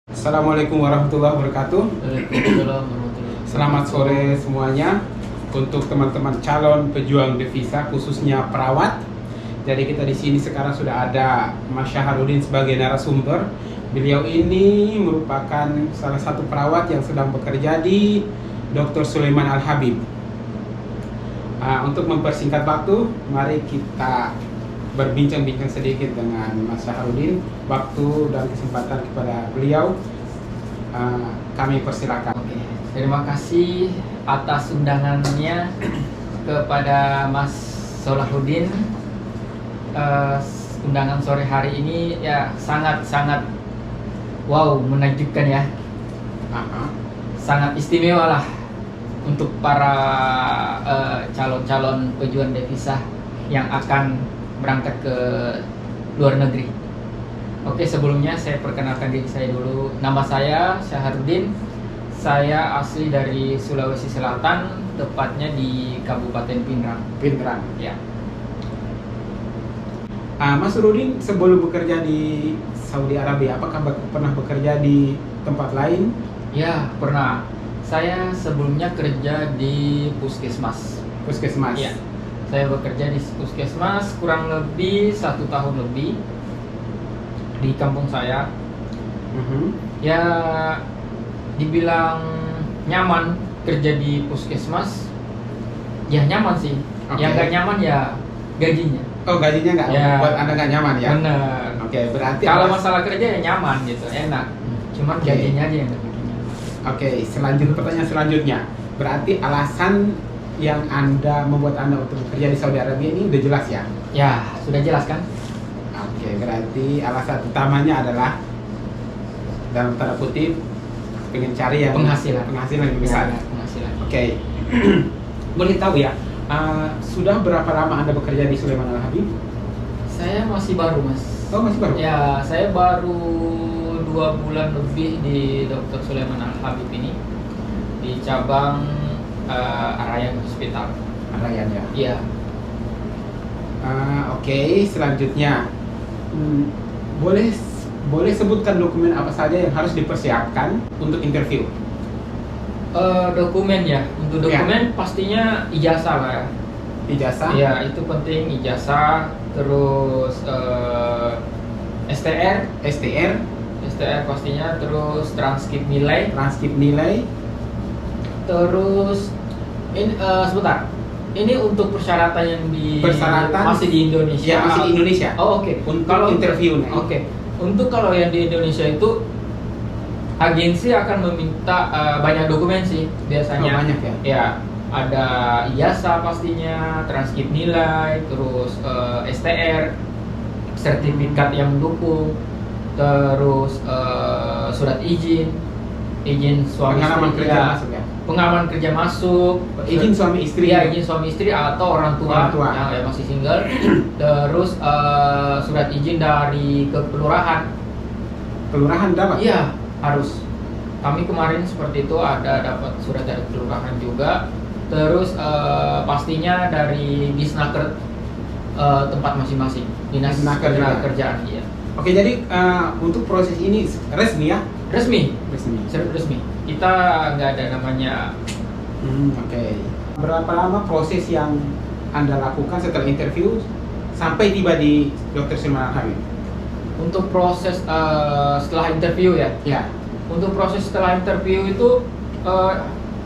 Assalamualaikum warahmatullahi wabarakatuh. Waalaikumsalam warahmatullahi wabarakatuh. Selamat sore semuanya. Untuk teman-teman calon pejuang devisa khususnya perawat. Jadi kita di sini sekarang sudah ada Mas Syaharudin sebagai narasumber. Beliau ini merupakan salah satu perawat yang sedang bekerja di Dr. Sulaiman Al-Habib. Untuk mempersingkat waktu, mari kita berbincang-bincang sedikit dengan Mas Syaharudin. Waktu dan kesempatan kepada beliau kami persilakan. Oke, terima kasih atas undangannya kepada Mas Solahuddin. Undangan sore hari ini ya sangat wow, menakjubkan ya. Sangat istimewa lah untuk para calon-calon pejuang devisa yang akan berangkat ke luar negeri. Oke, sebelumnya saya perkenalkan diri saya dulu. Nama saya Syaharudin. Saya asli dari Sulawesi Selatan, tepatnya di Kabupaten Pinrang. Pinrang. Ya. Mas Rudin sebelum bekerja di Saudi Arabia, apakah pernah bekerja di tempat lain? Ya, pernah. Saya sebelumnya kerja di Puskesmas. Puskesmas. Ya. Saya bekerja di Puskesmas kurang lebih 1 tahun lebih di kampung saya. Ya, dibilang nyaman kerja di Puskesmas, ya nyaman sih. Oke. Yang nggak nyaman ya gajinya. Oh, gajinya nggak Ya. buat Anda nggak nyaman ya? Bener. Oke, berarti Kalau masalah kerja ya nyaman gitu, enak. Cuman Oke. gajinya aja yang nggak bikin nyaman. Oke, pertanyaan selanjutnya. Berarti alasan yang membuat Anda untuk bekerja di Saudi Arabia ini udah jelas ya? Ya, sudah jelas kan? Oke, berarti alasan utamanya adalah dalam tanda kutip pengen cari yang Penghasilan lebih besar. Ya, penghasilan. Oke, boleh tahu ya, sudah berapa lama Anda bekerja di Sulaiman Al-Habib? Saya masih baru, Mas. Oh, masih baru? Ya, saya baru 2 bulan lebih di Dr. Sulaiman Al-Habib ini di cabang Arayan Hospital. Arayan ya? Iya. Oke, selanjutnya boleh sebutkan dokumen apa saja yang harus dipersiapkan untuk interview? Dokumen ya. Untuk dokumen pastinya ijazah lah ya. Ijazah? Iya, itu penting, ijazah, terus STR pastinya, terus transkrip nilai, terus ini sebentar. Ini untuk persyaratan yang masih di Indonesia. Ya, masih di Indonesia. Oh, oke. Untuk Kalau interview nih. Oke. Untuk kalau yang di Indonesia itu agensi akan meminta banyak dokumen sih biasanya. Oh, banyak ya? Ya, ada ijazah pastinya, transkrip nilai, terus STR, sertifikat yang mendukung, terus surat izin suami Pengalaman istri, kerja ya, masuk ya? pengalaman kerja masuk, Izin suami istri. ya, izin suami istri atau orang tua, yang masih single, terus surat izin dari kelurahan. Kelurahan dapat? Iya, harus. Kami kemarin seperti itu dapat surat dari kelurahan juga. Terus pastinya dari Disnaker tempat masing-masing, dinas Disnaker tenaga juga. kerjaan. Iya. Oke, jadi untuk proses ini resmi ya? Resmi. Resmi. Kita nggak ada namanya. Oke. Berapa lama proses yang Anda lakukan setelah interview sampai tiba di Dr. Sulaiman Al-Habib? Untuk proses setelah interview ya. Ya, Untuk proses setelah interview itu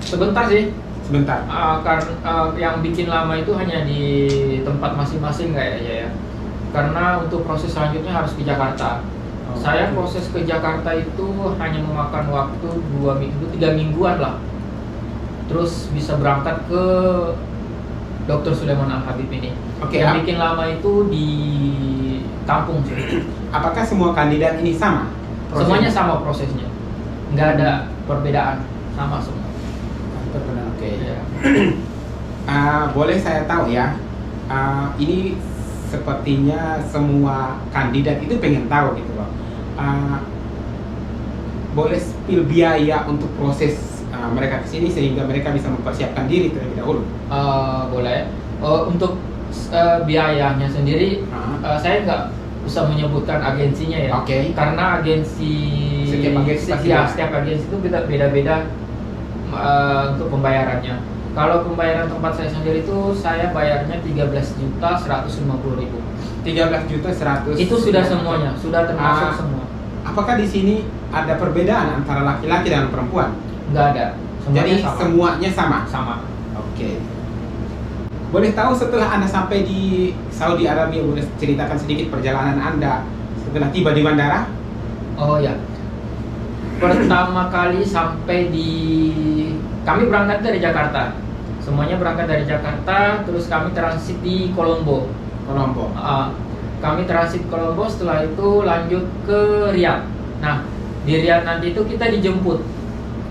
sebentar sih. sebentar. Karena yang bikin lama itu hanya di tempat masing-masing kayaknya ya. Karena untuk proses selanjutnya harus ke Jakarta. Saya proses ke Jakarta itu hanya memakan waktu 2 minggu, 3 mingguan lah. Terus bisa berangkat ke Dr. Sulaiman Al-Habib ini. Oke, Yang bikin lama itu di kampung sih. Apakah semua kandidat ini sama? Semuanya sama prosesnya. Nggak ada perbedaan, sama semua. Oke. Ya. Boleh saya tahu ya? Ini sepertinya semua kandidat itu pengen tahu gitu loh. Boleh spill biaya untuk proses mereka kesini sehingga mereka bisa mempersiapkan diri terlebih dahulu? Boleh. Untuk biayanya sendiri saya usah menyebutkan agensinya ya. Oke. Karena Setiap agensi pasti beda. setiap agensi itu beda-beda untuk pembayarannya. Kalau pembayaran tempat saya sendiri itu saya bayarnya 13.150.000. 13.100. Itu sudah semuanya, sudah termasuk semua. Apakah di sini ada perbedaan antara laki-laki dan perempuan? Nggak ada. Jadi Semuanya sama. semuanya sama. Sama. Oke. Boleh tahu setelah Anda sampai di Saudi Arabia, boleh ceritakan sedikit perjalanan Anda setelah tiba di bandara? Oh ya. Pertama kali sampai kami berangkat dari Jakarta. Semuanya berangkat dari Jakarta, terus kami transit di Kolombo. Kolombo. Kami transit Kolombo, setelah itu lanjut ke Riyadh. Nah, di Riyadh nanti itu kita dijemput.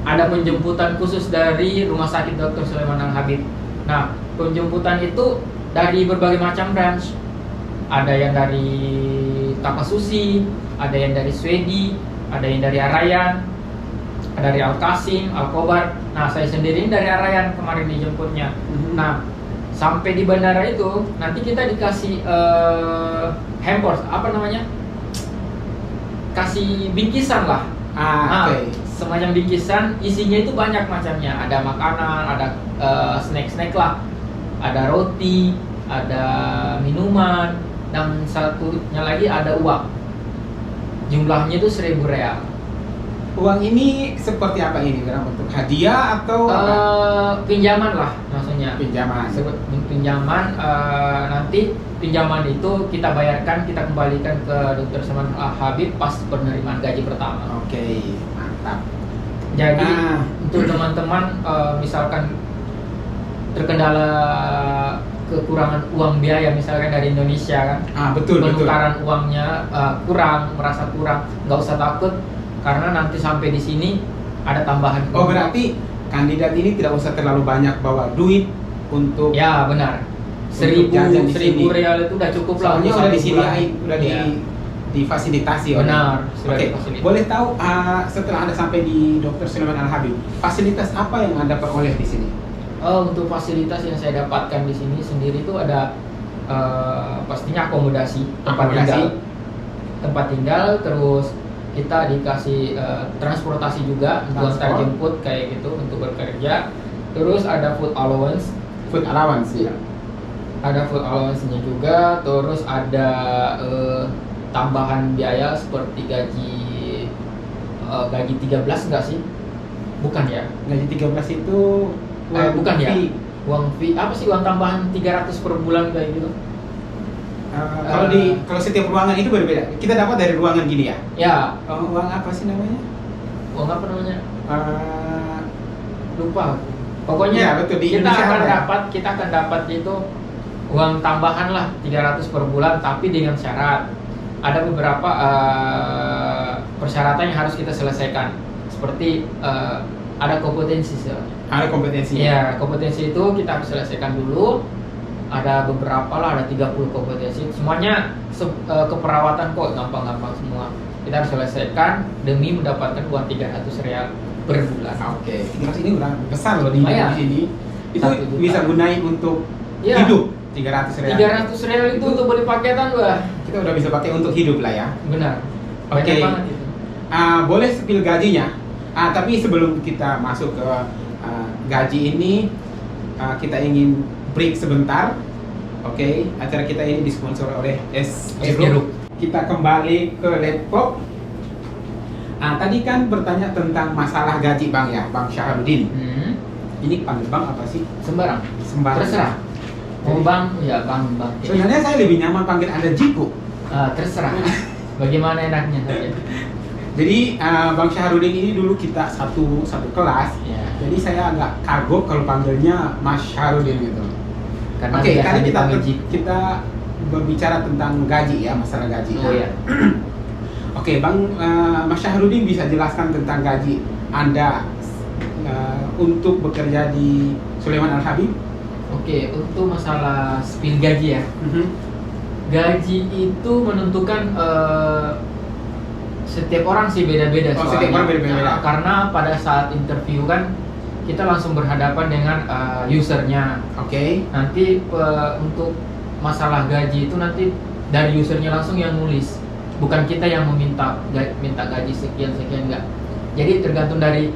Ada penjemputan khusus dari Rumah Sakit Dr. Sulaiman Al-Habib. Nah, penjemputan itu dari berbagai macam branch. Ada yang dari Takasusi, ada yang dari Swedi, ada yang dari Arayan, ada dari Al-Qasim, Al-Khobar. Nah, saya sendiri dari Arayan kemarin dijemputnya. Nah, sampai di bandara itu nanti kita dikasih hampers, apa namanya? Kasih bingkisan lah. Oke. Semacam bingkisan, isinya itu banyak macamnya. Ada makanan, ada snack-snack lah, ada roti, ada minuman, dan satunya lagi ada uang. Jumlahnya itu 1.000 real. Uang ini seperti apa ini? Dalam bentuk hadiah atau Pinjaman lah maksudnya. pinjaman? Pinjaman, nanti pinjaman itu kita bayarkan, kita kembalikan ke Dr. Sulaiman Al-Habib pas penerimaan gaji pertama. Oke, mantap. Jadi untuk teman-teman misalkan terkendala kekurangan uang biaya misalkan dari Indonesia kan, betul. penukaran uangnya kurang, merasa kurang, nggak usah takut karena nanti sampai di sini ada tambahan. Oh, berarti kandidat ini tidak usah terlalu banyak bawa duit untuk. Ya benar. Untuk jajan di 1.000 sini. Real itu udah cukup lah. Soalnya udah disediain, udah Ya. difasilitasi. oleh- Benar, sudah Oke, difasilitasi. boleh tahu setelah Anda sampai di Dr. Sulaiman Al-Habib, fasilitas apa yang Anda peroleh di sini? Untuk fasilitas yang saya dapatkan di sini sendiri itu ada pastinya akomodasi, tempat tinggal, terus kita dikasih transportasi juga untuk antar jemput kayak gitu untuk bekerja, terus ada food allowance, Ya. ada food allowance-nya juga, terus ada tambahan biaya seperti gaji 13 enggak sih? Bukan ya? Gaji 13 itu Bukan ya? fee. Uang fee apa sih, uang tambahan 300 per bulan kayak gitu? Kalau setiap ruangan itu berbeda. Kita dapat dari ruangan gini ya. Ya, Uang apa sih namanya? uang apa namanya? Eh, Lupa. Pokoknya Ya, betul, di kita Indonesia akan ada ya? kita akan dapat itu uang tambahan lah 300 per bulan, tapi dengan syarat ada beberapa persyaratan yang harus kita selesaikan, seperti ada kompetensi sebenarnya. ada kompetensinya. Iya, kompetensi itu kita harus selesaikan dulu. Ada beberapa lah, ada 30 kompetensi. Semuanya keperawatan kok, gampang-gampang semua. Kita harus selesaikan demi mendapatkan uang 300 real per bulan. Oke, 300 ini udah besar loh di Lumayan. sini. Itu 1 juta. bisa gunain untuk Iya. hidup. 300 real. 300 real itu untuk beli paketan, Mbak. Kita udah bisa pakai untuk hidup lah ya. Benar. Oke. Banyak banget itu. Boleh spill gajinya. Tapi sebelum kita masuk ke gaji ini, kita ingin break sebentar. Oke, acara kita ini disponsori oleh Es Jeruk. Kita kembali ke laptop. Tadi kan bertanya tentang masalah gaji Bang ya, Bang Syahrudin. Ini panggil Bang apa sih? Sembarang. Sembarang. Terserah. Mau Bang, ya Bang. Sebenarnya saya lebih nyaman panggil Anda Jiku. Terserah. Bagaimana enaknya saja. Jadi Bang Syahrudin ini dulu kita satu kelas. Ya. Jadi saya agak kagok kalau panggilnya Mas Syahrudin gitu. Karena Oke, biasa kali dipanggil Jik. kita berbicara tentang gaji ya, masalah gaji. Oh ya. Oke, Bang Mas Syahrudin bisa jelaskan tentang gaji Anda untuk bekerja di Sulaiman Al-Habib? Oke, untuk masalah spill gaji ya. Gaji itu menentukan setiap orang sih beda-beda Oh, soalnya. setiap orang beda-beda. Nah, karena pada saat interview kan kita langsung berhadapan dengan usernya. Oke. Nanti untuk masalah gaji itu nanti dari usernya langsung yang nulis, bukan kita yang minta gaji sekian enggak. Jadi tergantung dari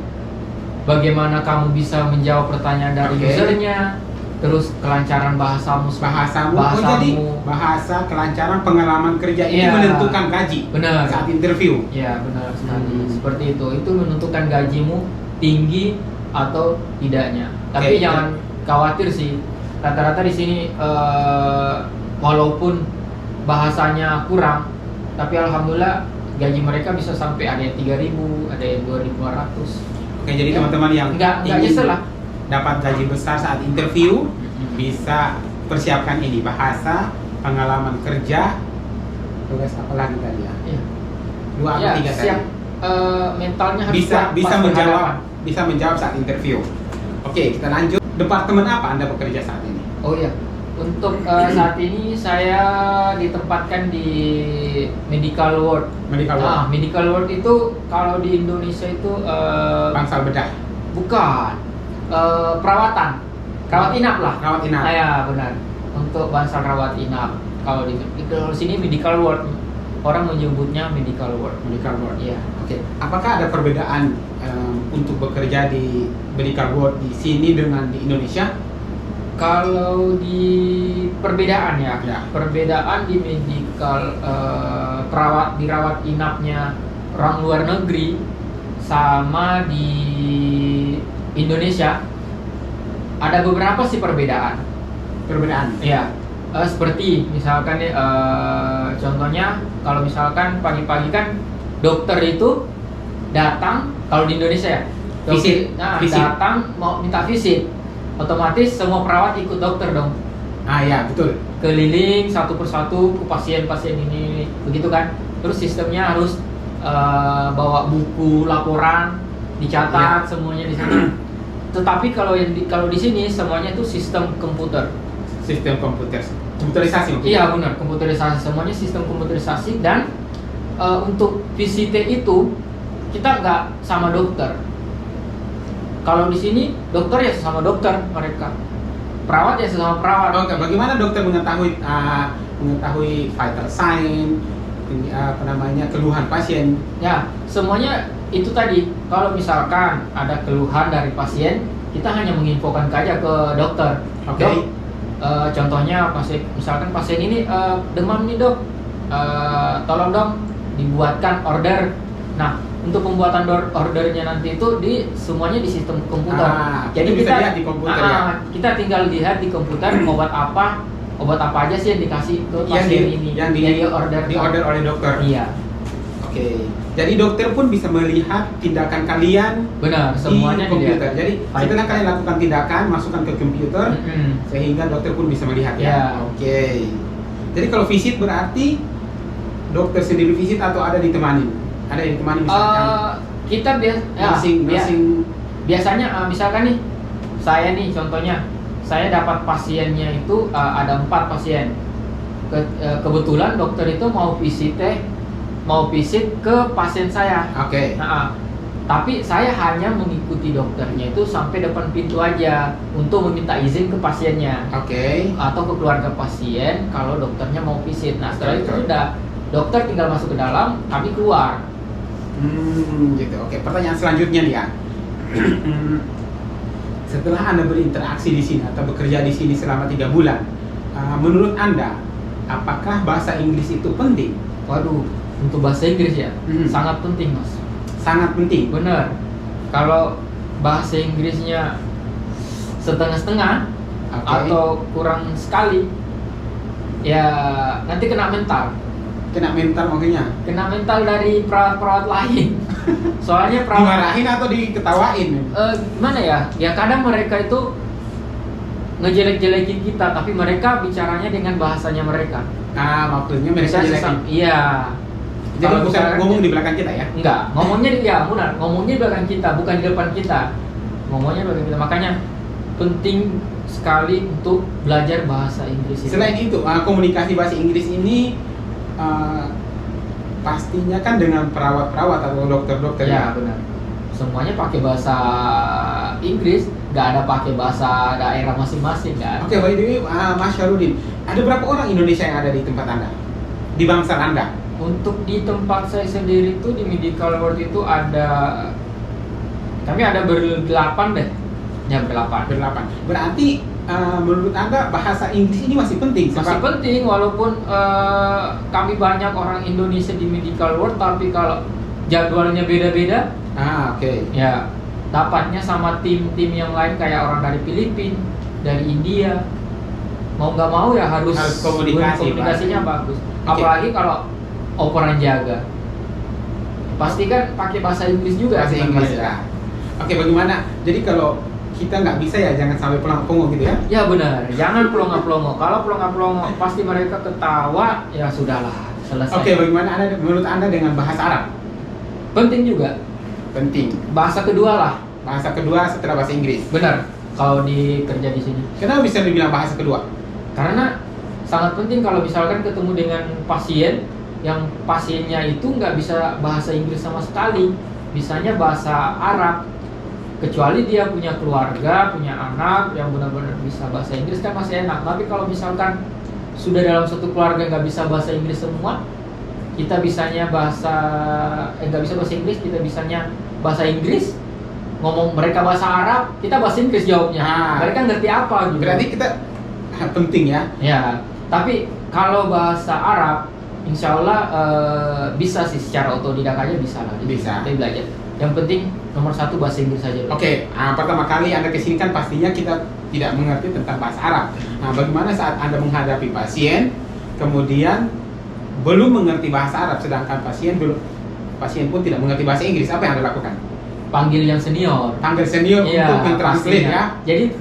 bagaimana kamu bisa menjawab pertanyaan dari usernya, terus kelancaran bahasamu. Oh, jadi bahasa, kelancaran, pengalaman kerja itu menentukan gaji. Benar. Saat interview. Ya, benar sekali. Seperti itu. Itu menentukan gajimu tinggi atau tidaknya. Tapi jangan khawatir sih. Rata-rata di sini walaupun bahasanya kurang, tapi alhamdulillah gaji mereka bisa sampai ada yang 3.000, ada yang 2.500. Oke, jadi teman-teman yang nggak nyesel lah dapat gaji besar saat interview, bisa persiapkan ini, bahasa, pengalaman kerja, tugas apa lagi tadi ya? Iya. 2 atau 3 tadi. Siap. Mentalnya harus bisa menjawab saat interview. Oke, kita lanjut. Departemen apa Anda bekerja saat ini? Oh iya, untuk saat ini saya ditempatkan di medical ward. Medical ward itu kalau di Indonesia itu bangsal bedah. Bukan. Perawat inap lah. Rawat inap. Ya, benar. Untuk bangsal rawat inap. Kalau di sini medical ward. Orang menyebutnya medical ward. Medical ward. Iya. Oke. Apakah ada perbedaan untuk bekerja di medical ward di sini dengan di Indonesia? Kalau di perbedaan perbedaan di medical dirawat inapnya orang luar negeri sama di Indonesia ada beberapa sih perbedaan. Iya. Seperti misalkan contohnya kalau misalkan pagi-pagi kan dokter itu datang, kalau di Indonesia ya visit. datang mau minta visit, otomatis semua perawat ikut dokter dong. Ya betul. Keliling satu persatu ke pasien-pasien ini, begitu kan. Terus sistemnya harus bawa buku laporan, dicatat semuanya di sini. Tetapi kalau di sini semuanya itu sistem komputer. Komputerisasi. Iya benar, komputerisasi, semuanya sistem komputerisasi. Dan untuk VCT itu kita nggak sama dokter. Kalau di sini dokter ya sesama dokter mereka, perawat ya sesama perawat. Oke, bagaimana dokter mengetahui vital sign, keluhan pasien? Ya, semuanya itu tadi. Kalau misalkan ada keluhan dari pasien, kita hanya menginfokan aja ke dokter. Dok, contohnya misalkan pasien ini demam nih dok, tolong dong dibuatkan order. Nah, untuk pembuatan ordernya nanti itu semuanya di sistem komputer. Jadi kita lihat di komputer kita tinggal lihat di komputer obat apa aja sih yang dikasih ke pasien yang di order oleh dokter. Iya. Oke. Jadi dokter pun bisa melihat tindakan kalian. Benar, semuanya di komputer. dilihat. Jadi setelah kalian lakukan tindakan, masukkan ke komputer, sehingga dokter pun bisa melihat ya. Oke. Jadi kalau visit berarti dokter sendiri visit atau ada ditemani? Ada yang ditemani misalkan? Kita biasanya misalkan nih, saya nih contohnya, saya dapat pasiennya itu ada 4 pasien. Kebetulan dokter itu mau visit ke pasien saya. Oke. Tapi saya hanya mengikuti dokternya itu sampai depan pintu aja untuk meminta izin ke pasiennya. Oke. Atau ke keluarga pasien kalau dokternya mau visit. Nah, setelah itu sudah dokter tinggal masuk ke dalam, kami keluar. Gitu. Oke, pertanyaan selanjutnya nih ya. Setelah Anda berinteraksi di sini atau bekerja di sini selama 3 bulan, menurut Anda, apakah bahasa Inggris itu penting? Waduh, untuk bahasa Inggris ya, sangat penting mas. Sangat penting? Bener. Kalau bahasa Inggrisnya setengah-setengah atau kurang sekali, ya nanti kena mental. Kena mental maksudnya? Kena mental dari perawat-perawat lain. Soalnya perawat dimarahin atau diketawain? Gimana ya? Ya kadang mereka itu ngejelek-jelekin kita, tapi mereka bicaranya dengan bahasanya mereka. Maksudnya mereka jelekin? Iya. Jadi bukan ngomong di belakang kita ya? Enggak, ngomongnya ngomongnya di belakang kita, bukan di depan kita. Ngomongnya di belakang kita. Makanya penting sekali untuk belajar bahasa Inggris itu. Selain itu, komunikasi bahasa Inggris ini pastinya kan dengan perawat-perawat atau dokter-dokter ya? Benar. Semuanya pakai bahasa Inggris, nggak ada pakai bahasa daerah masing-masing kan? Oke, by the way, Mas Syarudin, ada berapa orang Indonesia yang ada di tempat Anda? di bangsa Anda? Untuk di tempat saya sendiri itu di Medical World itu kami ada berdelapan deh. Ya berdelapan. Berarti menurut Anda bahasa Inggris ini masih penting? Masih penting walaupun kami banyak orang Indonesia di Medical World, tapi kalau jadwalnya beda-beda, Oke. ya dapatnya sama tim-tim yang lain kayak orang dari Filipina, dari India. Mau nggak mau ya harus komunikasinya bagus. Apalagi kalau operan jaga, pasti kan pakai bahasa Inggris juga. Bahasa Inggris ya. Oke, bagaimana? Jadi kalau kita nggak bisa ya jangan sampai pelongo gitu ya? Ya benar, jangan pelongo-pelongo. Kalau pelongo-pelongo pasti mereka ketawa, ya sudahlah, selesai. Oke, bagaimana menurut Anda dengan bahasa Arab? Penting juga. Penting. Bahasa kedua lah. Bahasa kedua setelah bahasa Inggris. Benar. Kalau kerja di sini. Kenapa bisa dibilang bahasa kedua? Karena sangat penting kalau misalkan ketemu dengan pasien yang pasiennya itu nggak bisa bahasa Inggris sama sekali, bisanya bahasa Arab. Kecuali dia punya keluarga, punya anak yang benar-benar bisa bahasa Inggris kan masih enak. Tapi kalau misalkan sudah dalam satu keluarga nggak bisa bahasa Inggris semua, kita bisanya nggak bisa bahasa Inggris, kita bisanya bahasa Inggris, ngomong mereka bahasa Arab, kita bahasa Inggris jawabnya. Mereka ngerti apa gitu. Berarti kita penting ya? Ya, tapi kalau bahasa Arab, insya Allah bisa sih secara otodidak aja bisa lah. Bisa. Kita belajar. Yang penting nomor satu bahasa Inggris saja. Oke, pertama kali Anda kesini kan pastinya kita tidak mengerti tentang bahasa Arab. Nah, bagaimana saat Anda menghadapi pasien, kemudian belum mengerti bahasa Arab, sedangkan pasien pun tidak mengerti bahasa Inggris, apa yang Anda lakukan? Panggil yang senior. Panggil senior untuk mentranslate ya. Jadi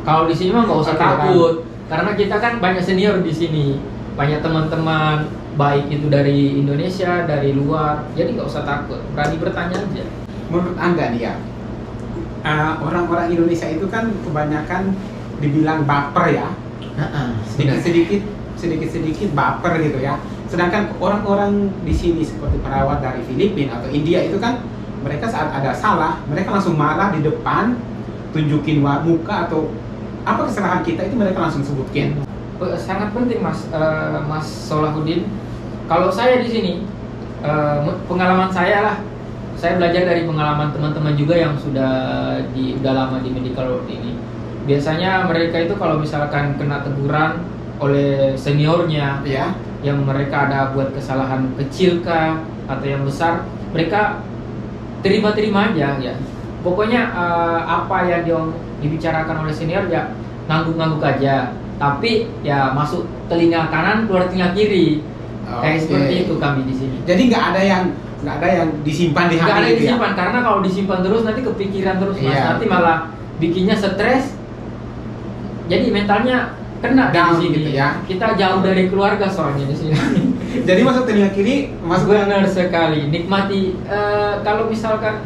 kalau di sini mah nggak usah takut, karena kita kan banyak senior di sini, banyak teman-teman baik itu dari Indonesia, dari luar, jadi nggak usah takut, berani bertanya aja. Menurut Anda nih ya, orang-orang Indonesia itu kan kebanyakan dibilang baper ya, sedikit baper gitu ya. Sedangkan orang-orang di sini seperti perawat dari Filipina atau India itu kan mereka saat ada salah, mereka langsung marah di depan, tunjukin muka atau apa kesalahan kita itu mereka langsung sebutkan. Sangat penting Mas Solahuddin. Kalau saya di sini pengalaman saya lah, saya belajar dari pengalaman teman-teman juga yang udah lama di Medical World ini. Biasanya mereka itu kalau misalkan kena teguran oleh seniornya, ya, yang mereka ada buat kesalahan kecil kah atau yang besar, mereka terima-terima aja ya. Pokoknya apa yang dibicarakan oleh senior ya ngangguk-ngangguk aja. Tapi ya masuk telinga kanan keluar telinga kiri. Kayak seperti itu kami di sini. Jadi nggak ada yang disimpan di hati. Nggak ada yang disimpan karena kalau disimpan terus nanti kepikiran terus Mas. Nanti malah bikinnya stres. Jadi mentalnya kena down di sini. Gitu ya. Kita jauh dari keluarga soalnya di sini. Jadi masuk telinga kiri, masuk benar sekali. Nikmati kalau misalkan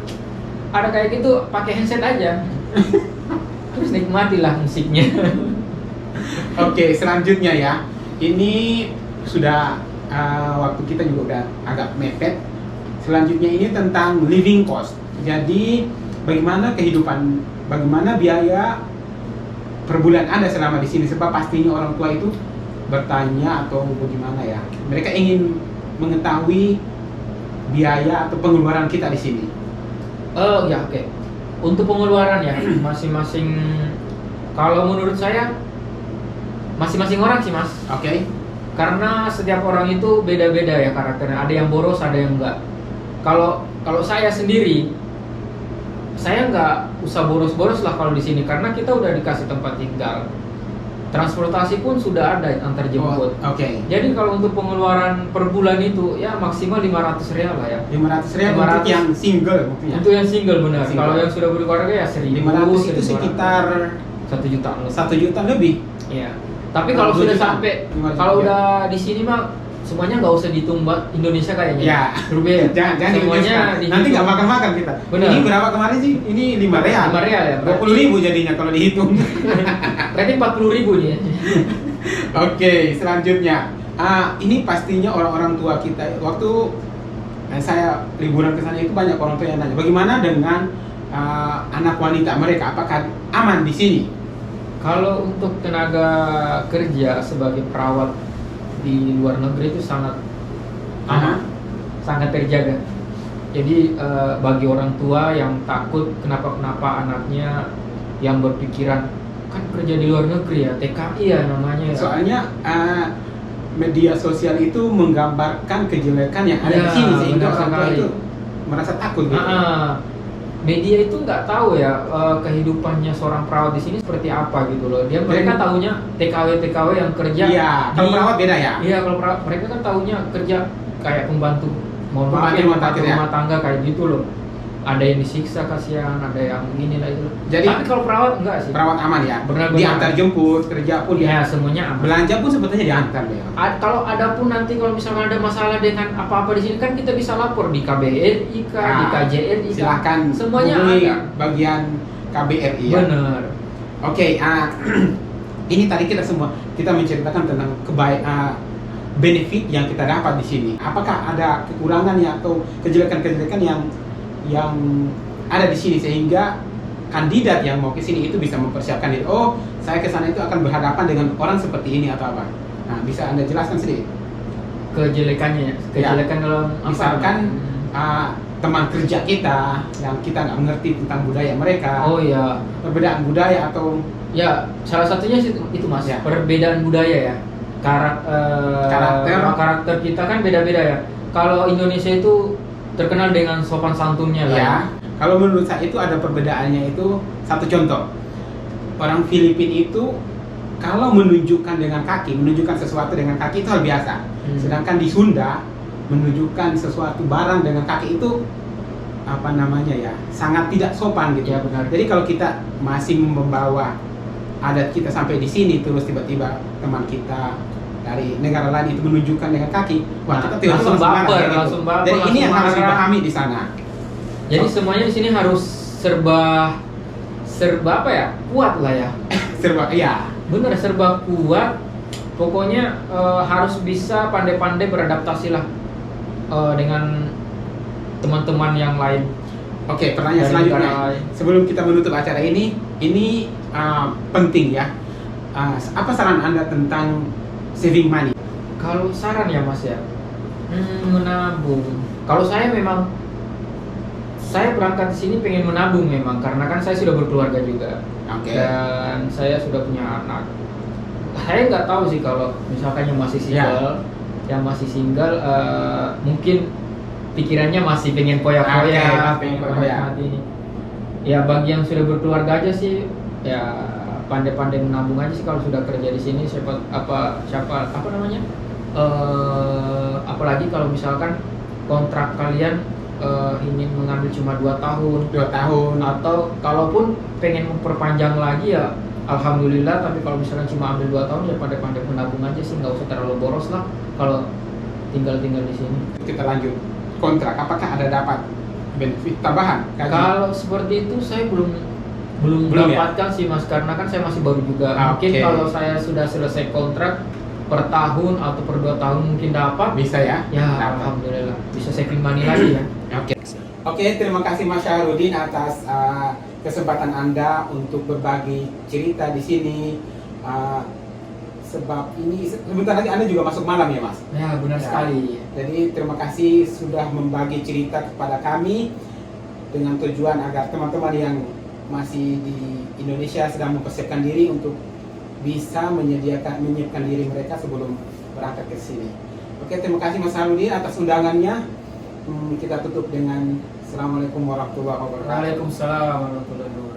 ada kayak gitu pakai handset aja. Terus nikmatilah musiknya. Oke, selanjutnya ya. Ini sudah waktu kita juga udah agak mepet. Selanjutnya ini tentang living cost. Jadi bagaimana biaya per bulan Anda selama di sini? Sebab pastinya orang tua itu bertanya atau bagaimana ya. Mereka ingin mengetahui biaya atau pengeluaran kita di sini. Oh ya, oke. Untuk pengeluaran ya masing-masing. Kalau menurut saya masing-masing orang sih Mas. Oke. Karena setiap orang itu beda-beda ya karakternya. Ada yang boros, ada yang enggak. Kalau saya sendiri, saya nggak usah boros-boros lah kalau di sini karena kita udah dikasih tempat tinggal. Transportasi pun sudah ada antar jemput. Oke. Jadi kalau untuk pengeluaran per bulan itu ya maksimal 500 rial lah ya. 500 rial untuk yang single maksudnya. Untuk yang single benar. Single. Kalau yang sudah berkeluarga ya 1.000. 500 itu sekitar 1 juta. 1 juta lebih. Iya. Tapi kalau sudah sampai udah di sini mah semuanya nggak usah dihitung Indonesia kayaknya. Ya. Berbeda. Jangan semuanya nanti nggak makan sita. Benar. Ini berapa kemarin sih? Ini 5 real. 5 real ya. 20.000 jadinya kalau dihitung. Berarti 40.000 nih. Oke, selanjutnya. Ini pastinya orang-orang tua kita. Waktu saya liburan ke sana itu banyak orang tua yang nanya, bagaimana dengan anak wanita mereka? Apakah aman di sini? Kalau untuk tenaga kerja sebagai perawat di luar negeri itu sangat aman, sangat terjaga. Jadi bagi orang tua yang takut kenapa anaknya yang berpikiran kan kerja di luar negeri ya, TKI ya namanya. Soalnya media sosial itu menggambarkan kejelekan yang ada Ya, di sini sehingga benar orang tua sekali. itu merasa takut gitu. Media itu nggak tahu ya kehidupannya seorang perawat di sini seperti apa gitu loh. Mereka tahunya TKW yang kerja. Iya, kalau perawat beda ya. Iya, kalau perawat mereka kan tahunya kerja kayak pembantu, Pembantu rumah tangga kayak gitu loh. Ada yang disiksa kasihan, ada yang ini lah itu. Jadi tapi kalau perawat enggak sih. Perawat aman ya. Benar-benar. Diantar jemput, kerja pun Ya semuanya aman. belanja pun sebetulnya diantar ya. Kalau ada pun nanti kalau misalnya ada masalah dengan apa-apa di sini kan kita bisa lapor di KBRI kah, di KJRI kah. Silahkan Semuanya hubungi ada. bagian KBRI ya. Bener. Oke, ini tadi kita menceritakan tentang benefit yang kita dapat di sini. Apakah ada kekurangan ya atau kejelekan-kejelekan yang ada di sini sehingga kandidat yang mau ke sini itu bisa mempersiapkan diri. Oh, saya ke sana itu akan berhadapan dengan orang seperti ini atau apa. Nah, bisa Anda jelaskan sedikit? Kejelekannya, kejelekan dalam apa? Misalkan teman kerja kita yang kita nggak mengerti tentang budaya mereka. Oh iya. Perbedaan budaya atau Ya, salah satunya itu Mas, Ya. perbedaan budaya ya. Karakter kita kan beda-beda ya. Kalau Indonesia itu terkenal dengan sopan santunnya lah. ya. Kalau menurut saya itu ada perbedaannya itu satu contoh. Orang Filipina itu kalau menunjukkan dengan kaki, menunjukkan sesuatu dengan kaki itu hal biasa. Sedangkan di Sunda menunjukkan sesuatu barang dengan kaki itu apa namanya ya, sangat tidak sopan gitu. Ya, benar. Jadi kalau kita masih membawa adat kita sampai di sini terus tiba-tiba teman kita dari negara lain itu menunjukkan dengan kaki, wah kita tiba-tiba langsung marah, baper, kayak gitu. langsung baper, Jadi ini yang langsung harus marah. dipahami di sana. Jadi semuanya di sini harus serba apa ya? Kuat lah ya. Serba iya. Bener, serba kuat. Pokoknya harus bisa pandai-pandai beradaptasi lah dengan teman-teman yang lain. Oke, pertanyaan Dari selanjutnya. negara lain. Sebelum kita menutup acara ini penting ya. Apa saran Anda tentang saving money? Kalau saran ya Mas ya, menabung. Kalau saya berangkat di sini pengen menabung memang karena kan saya sudah berkeluarga juga. Oke. Dan saya sudah punya anak. Saya nggak tahu sih kalau misalkan yang masih single, mungkin pikirannya masih pengen poya-poya, Oke, pengen poya-poya. menikmati ini. Ya bagi yang sudah berkeluarga aja sih, ya pandai-pandai menabung aja sih kalau sudah kerja di sini. Apa namanya? Apalagi kalau misalkan kontrak kalian ingin mengambil cuma 2 tahun. 2 tahun. Atau kalaupun pengen memperpanjang lagi ya alhamdulillah, tapi kalau misalkan cuma ambil 2 tahun ya pandai-pandai menabung aja sih, nggak usah terlalu boros lah kalau tinggal di sini. Kita lanjut. Kontrak, apakah ada dapat benefit tambahan? Gaji? Kalau seperti itu saya belum Belum ya? dapatkan sih Mas, karena kan saya masih baru juga. Mungkin Oke. kalau saya sudah selesai kontrak per tahun atau per 2 tahun mungkin dapat. Bisa ya? Ya Dapat. alhamdulillah bisa saving money lagi ya. Oke, terima kasih Mas Syahrudin atas kesempatan Anda untuk berbagi cerita di sini. Sebab ini sebentar lagi Anda juga masuk malam ya Mas? Ya benar Ya. sekali. Jadi terima kasih sudah membagi cerita kepada kami dengan tujuan agar teman-teman yang masih di Indonesia sedang mempersiapkan diri untuk bisa menyiapkan diri mereka sebelum berangkat ke sini. Oke, terima kasih Mas Syahrudin atas undangannya. Kita tutup dengan Assalamualaikum warahmatullahi wabarakatuh. Waalaikumsalam warahmatullahi wabarakatuh.